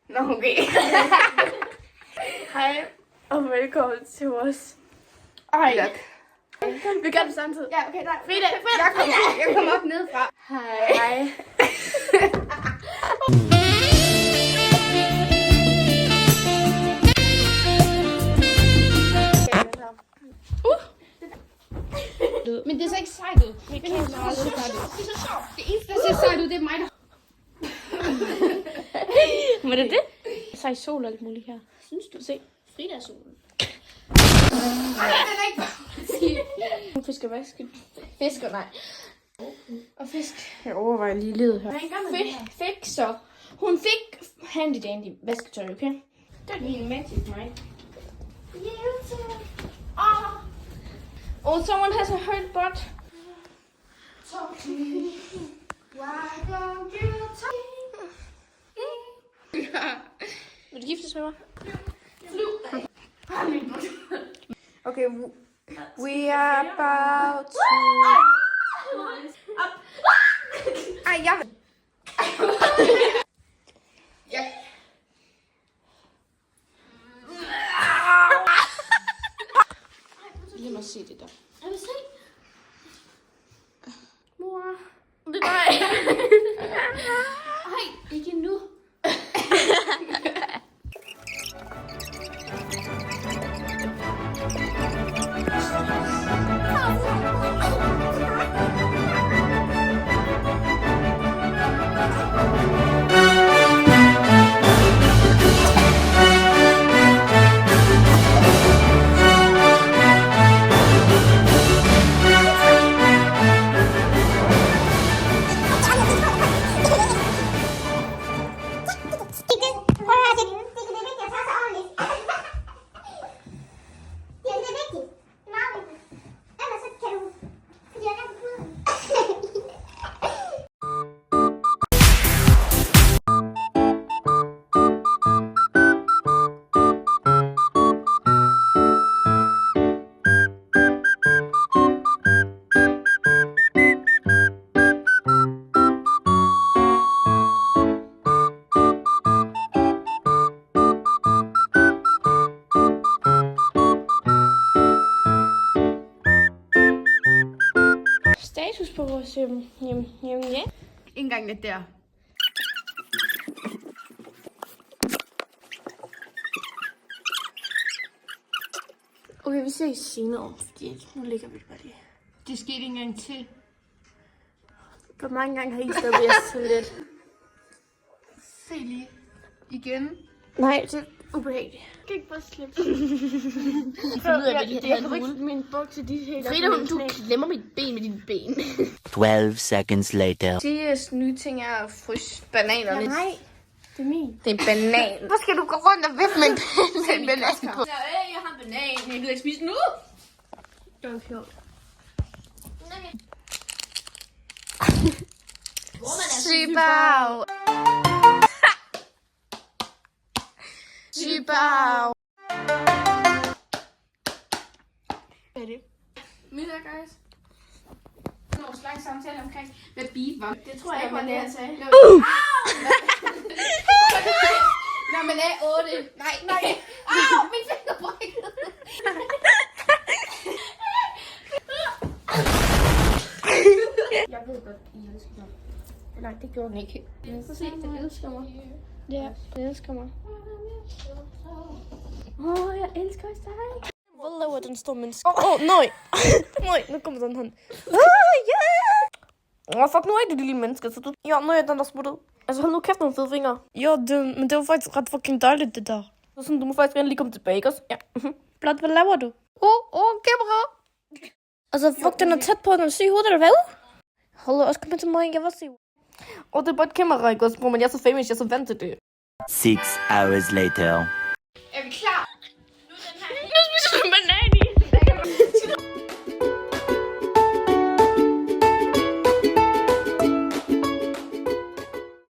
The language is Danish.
Nå, okay. Hej, og velkommen til vores... Ej. Vi gør det samtidig. Ja, okay, nej. Frida. Jeg kommer op nedefra. Hej. Men det ser ikke sejt ud. Det er så sjovt. Det eneste, der ser sejt ud, det er mig, der... Var det det? Så i sol og alt muligt her. Synes du? Se. Frida solen. Hun fisker vaske. Fisker, nej. Og fisk. Jeg overvejer lige livet her. Fik så. Hun fik handy dandy vasketøj, okay? Det er lige med til mig. Oh, someone has a hurt butt. Talk to me. Why don't you talk to me? Vil du giftes med mig? Flyv. Okay, we are about to... Ej, jeg... Lad mig se det der. Jeg vil se. Mor. Det er dig. Ej, ikke nu. Status på vores hjem. Ja. Ikke engang lidt der. Okay, vi ses senere, fordi nu ligger vi bare det. Det skete ikke engang til. Hvor mange gange har I stoppet jeres til lidt? Se lige. Igen. Nej, det er ubehageligt. Jeg kan ikke bare slippe. Jeg kan ikke min bukse de helt Frida, du klemmer mit ben med dine ben. 12 seconds later. Sias nye ting er at fryse bananerne. Nej, det er min. Det er banan. Hvor skal du gå rundt og vifte med en banan på? Jeg har en banan. Jeg gider ikke spise den nu. Det var sjovt. Sybag. Sybag. Hvad er det? Middag, guys. Vores lang samtale omkring, hvad beef var. Det tror jeg ikke, var det, jeg sagde. Når man er 8. Nej. Au, min finger brækkede. Jeg ved godt, I elsker mig. Nej, det gjorde den ikke. Så se, den elsker mig. Ja, den elsker mig. Jeg elsker også dig. Hvad laver den store menneske? Nej. Nej, nu kommer den hen. Fuck, nu er det lille menneske, så du... Ja, nu er den der smuttet. Altså, hold nu kæft nogle fede fingre. Ja, men det var faktisk ret fucking dejligt, det der. Så sådan, du må faktisk gerne lige komme tilbage, ikke også? Ja. Blot, hvad laver du? Kamera. Altså, fuck, den er tæt på, den syge hoved, eller hvad? Hold da, også kom til mig, jeg var syg. Det er bare et kamera, ikke også, bro, men jeg er så famous, jeg er så vant til det. 6 hours later.